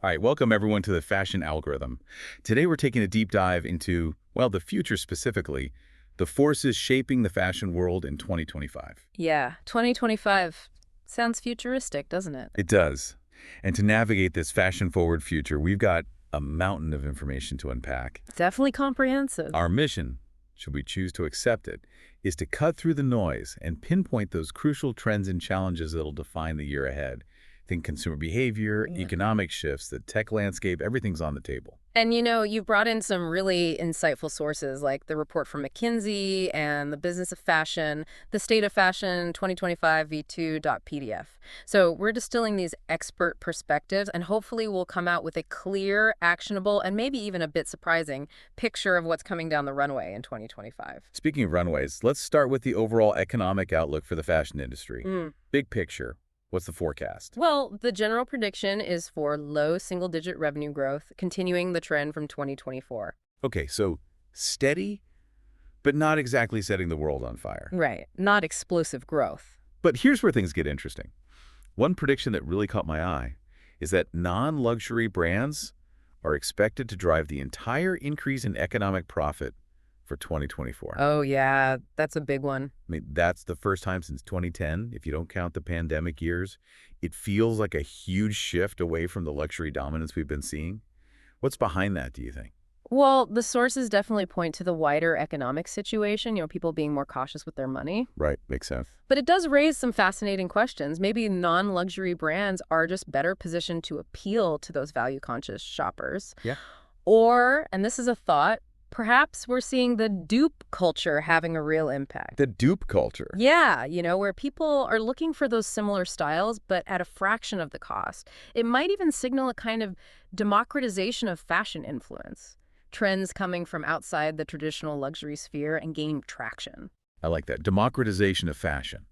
All right, welcome everyone to the Fashion Algorithm. Today we're taking a deep dive into, well, the future specifically, the forces shaping the fashion world in 2025. Yeah, 2025 sounds futuristic, doesn't it? It does. And to navigate this fashion-forward future, we've got a mountain of information to unpack. Definitely comprehensive. Our mission, should we choose to accept it, is to cut through the noise and pinpoint those crucial trends and challenges that'll define the year ahead. Think consumer behavior, Yeah. economic shifts, the tech landscape, everything's on the table. And you brought in some really insightful sources like the report from McKinsey and the Business of Fashion, the State of Fashion 2025 v2.pdf. So we're distilling these expert perspectives and hopefully we'll come out with a clear, actionable, and maybe even a bit surprising picture of what's coming down the runway in 2025. Speaking of runways, let's start with the overall economic outlook for the fashion industry. Big picture, what's the forecast? Well, the general prediction is for low single-digit revenue growth, continuing the trend from 2024. Okay, so steady, but not exactly setting the world on fire. Right, not explosive growth. But here's where things get interesting. One prediction that really caught my eye is that non-luxury brands are expected to drive the entire increase in economic profit for 2024. Oh, yeah, that's a big one. I mean, that's the first time since 2010, if you don't count the pandemic years. It feels like a huge shift away from the luxury dominance we've been seeing. What's behind that, do you think? Well, the sources definitely point to the wider economic situation, people being more cautious with their money. Right, makes sense. But it does raise some fascinating questions. Maybe non-luxury brands are just better positioned to appeal to those value-conscious shoppers. Yeah. Or, and this is a thought, perhaps we're seeing the dupe culture having a real impact. The dupe culture. Yeah, where people are looking for those similar styles, but at a fraction of the cost. It might even signal a kind of democratization of fashion influence. Trends coming from outside the traditional luxury sphere and gaining traction. I like that. Democratization of fashion.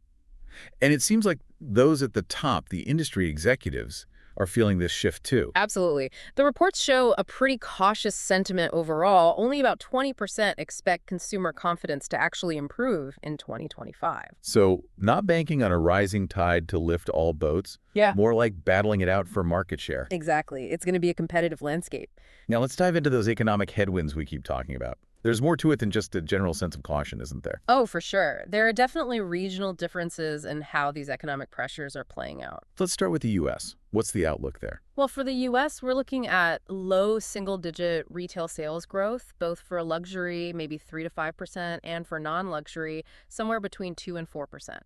And it seems like those at the top, the industry executives, are feeling this shift too. Absolutely. The reports show a pretty cautious sentiment overall. Only about 20% expect consumer confidence to actually improve in 2025. So not banking on a rising tide to lift all boats, Yeah. more like battling it out for market share. Exactly. It's going to be a competitive landscape. Now let's dive into those economic headwinds we keep talking about. There's more to it than just a general sense of caution, isn't there? Oh, for sure. There are definitely regional differences in how these economic pressures are playing out. Let's start with the U.S. What's the outlook there? Well, for the U.S., we're looking at low single-digit retail sales growth, both for luxury, maybe 3 to 5%, and for non-luxury, somewhere between 2 and 4%.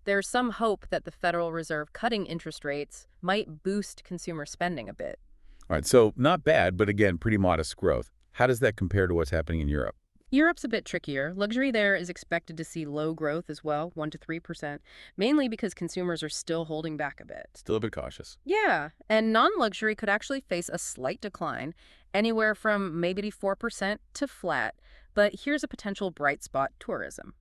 There's some hope that the Federal Reserve cutting interest rates might boost consumer spending a bit. All right, so not bad, but again, pretty modest growth. How does that compare to what's happening in Europe? Europe's a bit trickier. Luxury there is expected to see low growth as well, 1 to 3%, mainly because consumers are still holding back a bit. Still a bit cautious. Yeah, and non-luxury could actually face a slight decline, anywhere from maybe 4% to flat. But here's a potential bright spot: tourism.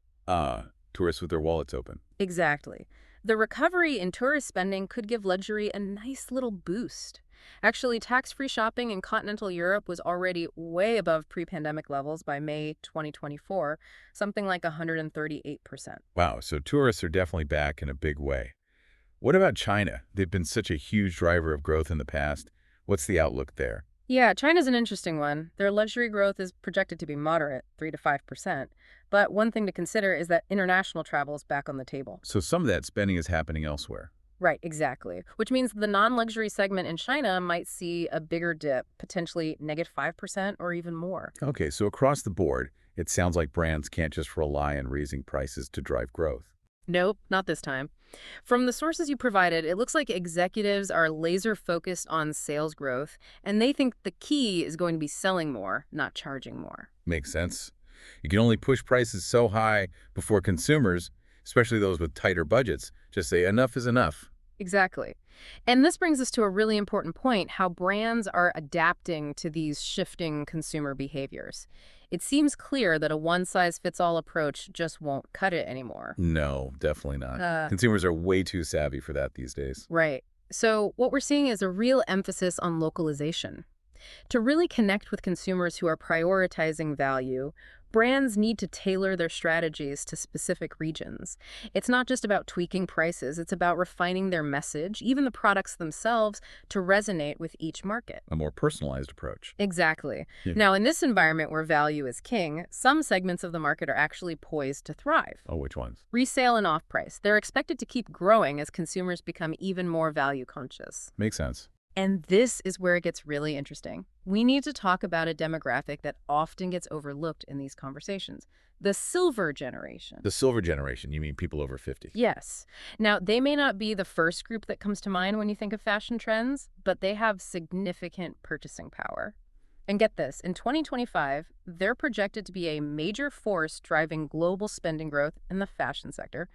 Tourists with their wallets open. Exactly. The recovery in tourist spending could give luxury a nice little boost. Actually, tax-free shopping in continental Europe was already way above pre-pandemic levels by May 2024, something like 138%. Wow, so tourists are definitely back in a big way. What about China? They've been such a huge driver of growth in the past. What's the outlook there? Yeah, China's an interesting one. Their luxury growth is projected to be moderate, 3 to 5%. But one thing to consider is that international travel is back on the table. So some of that spending is happening elsewhere. Right, exactly. Which means the non-luxury segment in China might see a bigger dip, potentially -5% or even more. Okay, so across the board, it sounds like brands can't just rely on raising prices to drive growth. Nope, not this time. From the sources you provided, it looks like executives are laser focused on sales growth, and they think the key is going to be selling more, not charging more. Makes sense. You can only push prices so high before consumers, especially those with tighter budgets, just say enough is enough. Exactly. And this brings us to a really important point: how brands are adapting to these shifting consumer behaviors. It seems clear that a one-size-fits-all approach just won't cut it anymore. No, definitely not. Consumers are way too savvy for that these days. Right. So what we're seeing is a real emphasis on localization. To really connect with consumers who are prioritizing value, Brands need to tailor their strategies to specific regions. It's not just about tweaking prices, it's about refining their message, even the products themselves, to resonate with each market. A more personalized approach. Exactly. Yeah. Now, in this environment where value is king, some segments of the market are actually poised to thrive. Oh, which ones? Resale and off-price. They're expected to keep growing as consumers become even more value conscious. Makes sense. And this is where it gets really interesting. We need to talk about a demographic that often gets overlooked in these conversations: the silver generation. The silver generation, you mean people over 50? Yes. Now, they may not be the first group that comes to mind when you think of fashion trends, but they have significant purchasing power. And get this, in 2025, they're projected to be a major force driving global spending growth in the fashion sector.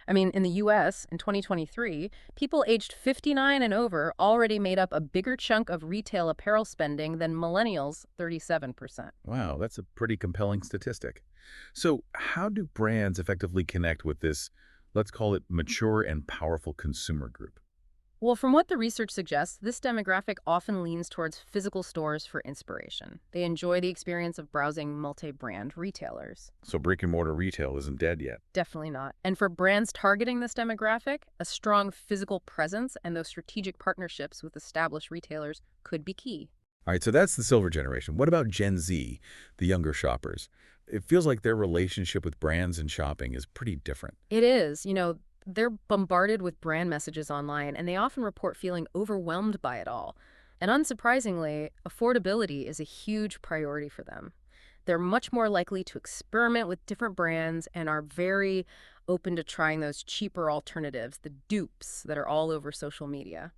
I mean, in the US, in 2023, people aged 59 and over already made up a bigger chunk of retail apparel spending than millennials, 37%. Wow, that's a pretty compelling statistic. So how do brands effectively connect with this, let's call it mature and powerful consumer group? Well, from what the research suggests, this demographic often leans towards physical stores for inspiration. They enjoy the experience of browsing multi-brand retailers. So brick and mortar retail isn't dead yet. Definitely not. And for brands targeting this demographic, a strong physical presence and those strategic partnerships with established retailers could be key. All right, so that's the silver generation. What about Gen Z, the younger shoppers? It feels like their relationship with brands and shopping is pretty different. It is, they're bombarded with brand messages online, and they often report feeling overwhelmed by it all. And unsurprisingly, affordability is a huge priority for them. They're much more likely to experiment with different brands and are very open to trying those cheaper alternatives, the dupes that are all over social media.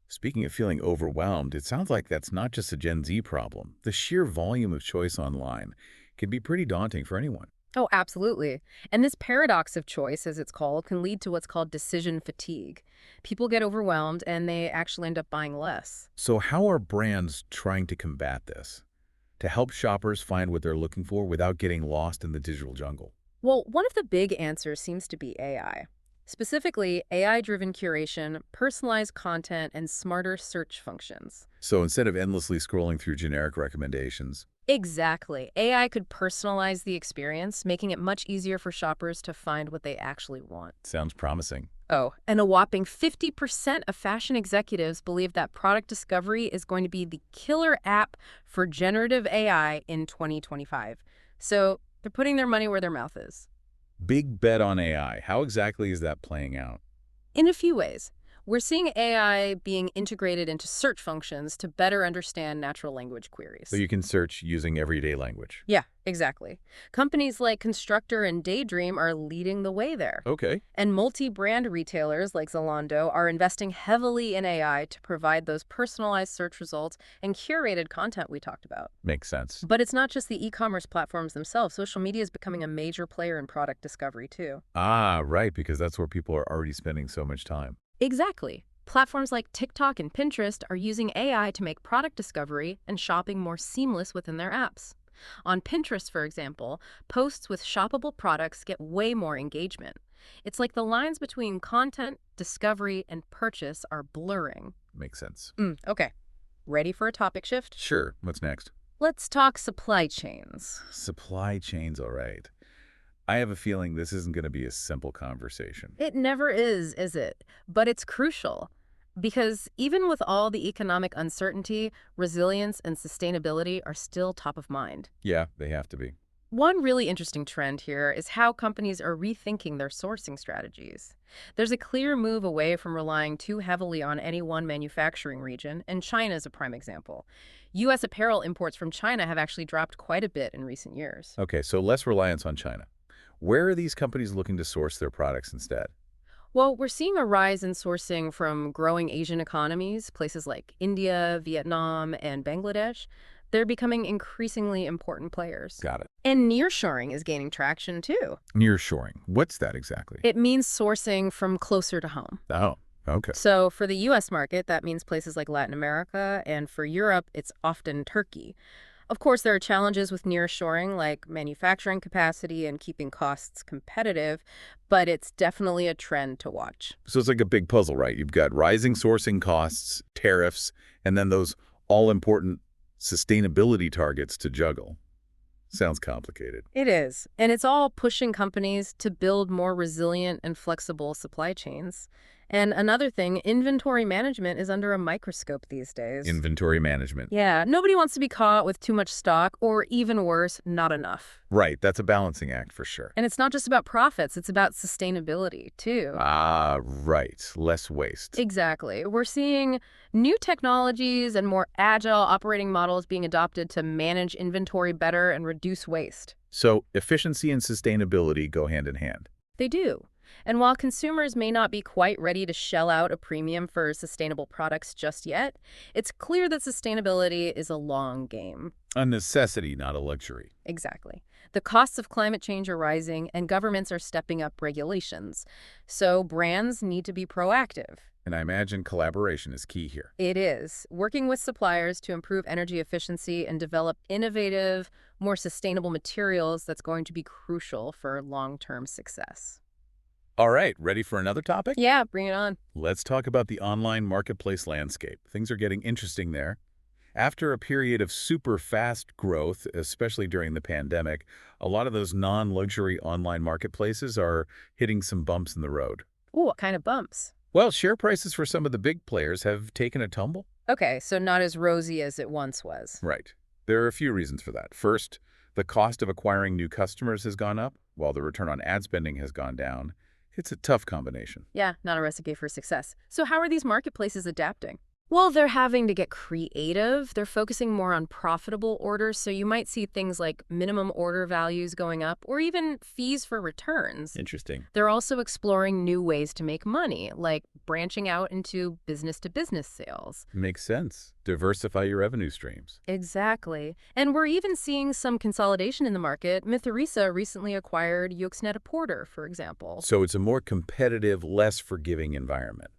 Speaking of feeling overwhelmed, it sounds like that's not just a Gen Z problem. The sheer volume of choice online can be pretty daunting for anyone. Oh, absolutely. And this paradox of choice, as it's called, can lead to what's called decision fatigue. People get overwhelmed and they actually end up buying less. So how are brands trying to combat this, to help shoppers find what they're looking for without getting lost in the digital jungle? Well, one of the big answers seems to be AI. Specifically, AI-driven curation, personalized content, and smarter search functions. So instead of endlessly scrolling through generic recommendations. Exactly. AI could personalize the experience, making it much easier for shoppers to find what they actually want. Sounds promising. Oh, and a whopping 50% of fashion executives believe that product discovery is going to be the killer app for generative AI in 2025. So they're putting their money where their mouth is. Big bet on AI. How exactly is that playing out? In a few ways. We're seeing AI being integrated into search functions to better understand natural language queries. So you can search using everyday language. Yeah, exactly. Companies like Constructor and Daydream are leading the way there. Okay. And multi-brand retailers like Zalando are investing heavily in AI to provide those personalized search results and curated content we talked about. Makes sense. But it's not just the e-commerce platforms themselves. Social media is becoming a major player in product discovery, too. Ah, right, because that's where people are already spending so much time. Exactly. Platforms like TikTok and Pinterest are using AI to make product discovery and shopping more seamless within their apps. On Pinterest, for example, posts with shoppable products get way more engagement. It's like the lines between content, discovery, and purchase are blurring. Makes sense. Okay. Ready for a topic shift? Sure. What's next? Let's talk supply chains. Supply chains, all right. I have a feeling this isn't going to be a simple conversation. It never is it? But it's crucial. Because even with all the economic uncertainty, resilience and sustainability are still top of mind. Yeah, they have to be. One really interesting trend here is how companies are rethinking their sourcing strategies. There's a clear move away from relying too heavily on any one manufacturing region, and China is a prime example. U.S. apparel imports from China have actually dropped quite a bit in recent years. Okay, so less reliance on China. Where are these companies looking to source their products instead? Well, we're seeing a rise in sourcing from growing Asian economies, places like India, Vietnam, and Bangladesh. They're becoming increasingly important players. Got it. And nearshoring is gaining traction, too. Nearshoring. What's that exactly? It means sourcing from closer to home. Oh, okay. So for the U.S. market, that means places like Latin America, and for Europe, it's often Turkey. Of course, there are challenges with nearshoring, like manufacturing capacity and keeping costs competitive, but it's definitely a trend to watch. So it's like a big puzzle, right? You've got rising sourcing costs, tariffs, and then those all-important sustainability targets to juggle. Sounds complicated. It is. And it's all pushing companies to build more resilient and flexible supply chains. And another thing, inventory management is under a microscope these days. Inventory management. Yeah, nobody wants to be caught with too much stock or even worse, not enough. Right, that's a balancing act for sure. And it's not just about profits, it's about sustainability too. Ah, right. Less waste. Exactly. We're seeing new technologies and more agile operating models being adopted to manage inventory better and reduce waste. So efficiency and sustainability go hand in hand. They do. And while consumers may not be quite ready to shell out a premium for sustainable products just yet, it's clear that sustainability is a long game. A necessity, not a luxury. Exactly. The costs of climate change are rising, and governments are stepping up regulations. So brands need to be proactive. And I imagine collaboration is key here. It is. Working with suppliers to improve energy efficiency and develop innovative, more sustainable materials that's going to be crucial for long-term success. All right, ready for another topic? Yeah, bring it on. Let's talk about the online marketplace landscape. Things are getting interesting there. After a period of super fast growth, especially during the pandemic, a lot of those non-luxury online marketplaces are hitting some bumps in the road. Ooh, what kind of bumps? Well, share prices for some of the big players have taken a tumble. Okay, so not as rosy as it once was. Right. There are a few reasons for that. First, the cost of acquiring new customers has gone up, while the return on ad spending has gone down. It's a tough combination. Yeah, not a recipe for success. So how are these marketplaces adapting? Well, they're having to get creative. They're focusing more on profitable orders, so you might see things like minimum order values going up or even fees for returns. Interesting. They're also exploring new ways to make money, like branching out into business-to-business sales. Makes sense. Diversify your revenue streams. Exactly. And we're even seeing some consolidation in the market. Mytheresa recently acquired Porter, for example. So it's a more competitive, less forgiving environment.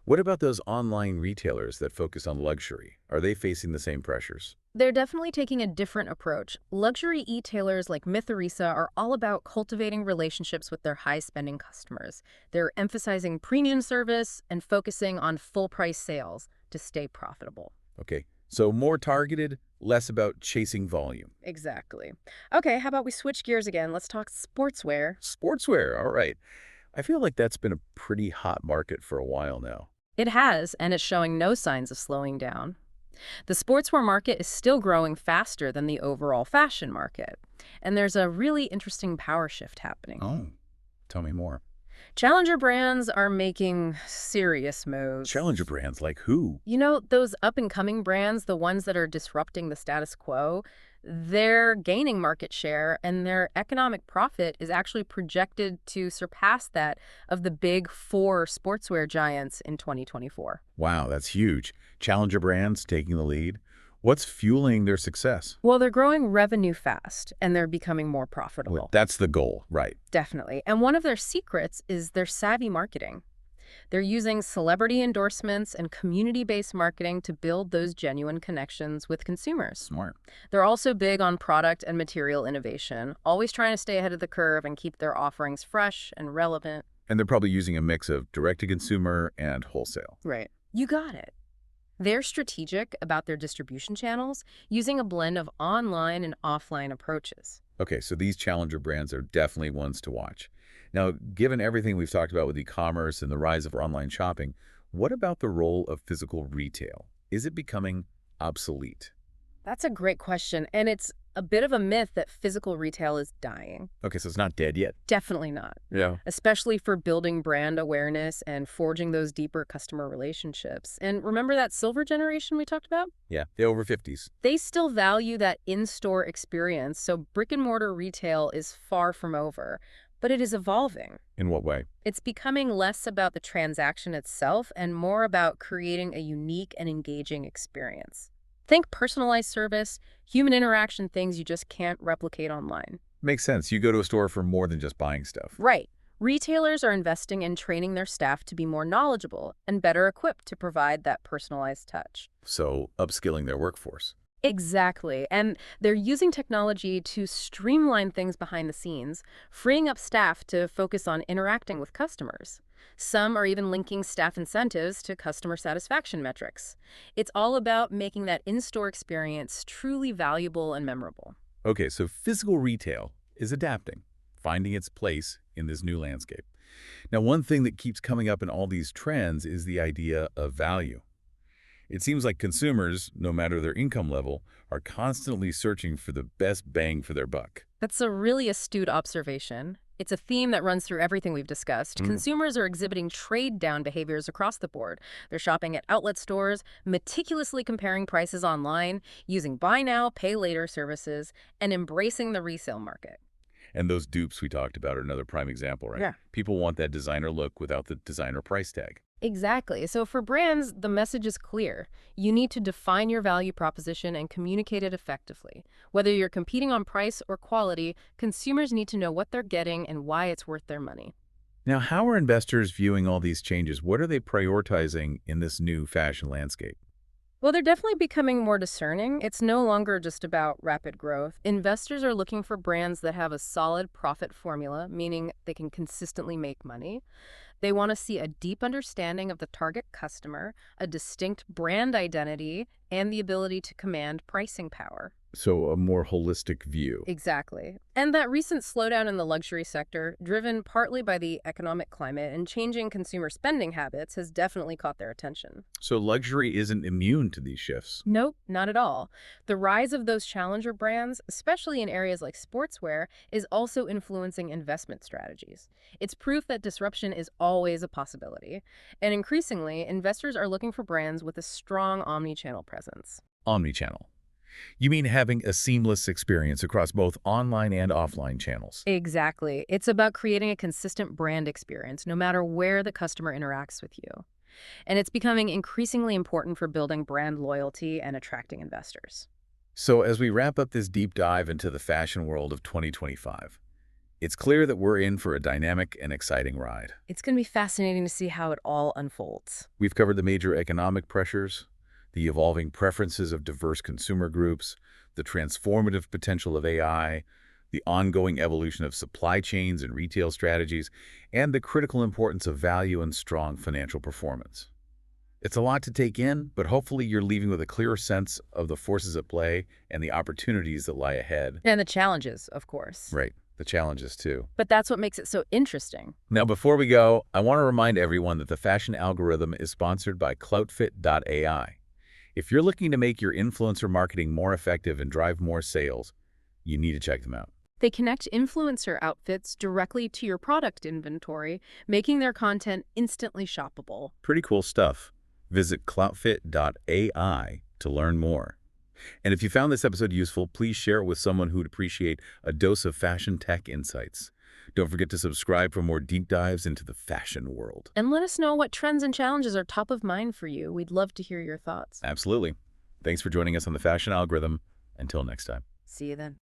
What about those online retailers that focus on luxury? Are they facing the same pressures? They're definitely taking a different approach. Luxury e-tailers like Mytheresa are all about cultivating relationships with their high-spending customers. They're emphasizing premium service and focusing on full-price sales to stay profitable. Okay, so more targeted, less about chasing volume. Exactly. Okay, how about we switch gears again? Let's talk sportswear. Sportswear, all right. I feel like that's been a pretty hot market for a while now. It has, and it's showing no signs of slowing down. The sportswear market is still growing faster than the overall fashion market. And there's a really interesting power shift happening. Oh, tell me more. Challenger brands are making serious moves. Challenger brands like who? You know, those up-and-coming brands, the ones that are disrupting the status quo, they're gaining market share, and their economic profit is actually projected to surpass that of the big four sportswear giants in 2024. Wow, that's huge. Challenger brands taking the lead. What's fueling their success? Well, they're growing revenue fast, and they're becoming more profitable. Well, that's the goal, right? Definitely. And one of their secrets is their savvy marketing. They're using celebrity endorsements and community-based marketing to build those genuine connections with consumers. Smart. They're also big on product and material innovation, always trying to stay ahead of the curve and keep their offerings fresh and relevant. And they're probably using a mix of direct-to-consumer and wholesale. Right. You got it. They're strategic about their distribution channels, using a blend of online and offline approaches. Okay, so these challenger brands are definitely ones to watch. Now, given everything we've talked about with e-commerce and the rise of online shopping, what about the role of physical retail? Is it becoming obsolete? That's a great question, and it's a bit of a myth that physical retail is dying. Okay, so it's not dead yet. Definitely not. Yeah. Especially for building brand awareness and forging those deeper customer relationships. And remember that silver generation we talked about? Yeah, the over 50s. They still value that in-store experience, so brick-and-mortar retail is far from over. But it is evolving. In what way? It's becoming less about the transaction itself and more about creating a unique and engaging experience. Think personalized service, human interaction, things you just can't replicate online. Makes sense. You go to a store for more than just buying stuff. Right. Retailers are investing in training their staff to be more knowledgeable and better equipped to provide that personalized touch. So upskilling their workforce. Exactly. And they're using technology to streamline things behind the scenes, freeing up staff to focus on interacting with customers. Some are even linking staff incentives to customer satisfaction metrics. It's all about making that in-store experience truly valuable and memorable. Okay, so physical retail is adapting, finding its place in this new landscape. Now, one thing that keeps coming up in all these trends is the idea of value. It seems like consumers, no matter their income level, are constantly searching for the best bang for their buck. That's a really astute observation. It's a theme that runs through everything we've discussed. Mm. Consumers are exhibiting trade-down behaviors across the board. They're shopping at outlet stores, meticulously comparing prices online, using buy now, pay later services, and embracing the resale market. And those dupes we talked about are another prime example, right? Yeah. People want that designer look without the designer price tag. Exactly. So for brands, the message is clear. You need to define your value proposition and communicate it effectively. Whether you're competing on price or quality, consumers need to know what they're getting and why it's worth their money. Now, how are investors viewing all these changes? What are they prioritizing in this new fashion landscape? Well, they're definitely becoming more discerning. It's no longer just about rapid growth. Investors are looking for brands that have a solid profit formula, meaning they can consistently make money. They want to see a deep understanding of the target customer, a distinct brand identity, and the ability to command pricing power. So a more holistic view. Exactly. And that recent slowdown in the luxury sector, driven partly by the economic climate and changing consumer spending habits, has definitely caught their attention. So luxury isn't immune to these shifts. Nope, not at all. The rise of those challenger brands, especially in areas like sportswear, is also influencing investment strategies. It's proof that disruption is always a possibility. And increasingly, investors are looking for brands with a strong omni-channel presence. Omnichannel. You mean having a seamless experience across both online and offline channels? Exactly. It's about creating a consistent brand experience, no matter where the customer interacts with you. And it's becoming increasingly important for building brand loyalty and attracting investors. So as we wrap up this deep dive into the fashion world of 2025, it's clear that we're in for a dynamic and exciting ride. It's going to be fascinating to see how it all unfolds. We've covered the major economic pressures, the evolving preferences of diverse consumer groups, the transformative potential of AI, the ongoing evolution of supply chains and retail strategies, and the critical importance of value and strong financial performance. It's a lot to take in, but hopefully you're leaving with a clearer sense of the forces at play and the opportunities that lie ahead. And the challenges, of course. Right, the challenges too. But that's what makes it so interesting. Now, before we go, I want to remind everyone that the Fashion Algorithm is sponsored by Cloutfit.ai. If you're looking to make your influencer marketing more effective and drive more sales, you need to check them out. They connect influencer outfits directly to your product inventory, making their content instantly shoppable. Pretty cool stuff. Visit cloutfit.ai to learn more. And if you found this episode useful, please share it with someone who'd appreciate a dose of fashion tech insights. Don't forget to subscribe for more deep dives into the fashion world. And let us know what trends and challenges are top of mind for you. We'd love to hear your thoughts. Absolutely. Thanks for joining us on the Fashion Algorithm. Until next time. See you then.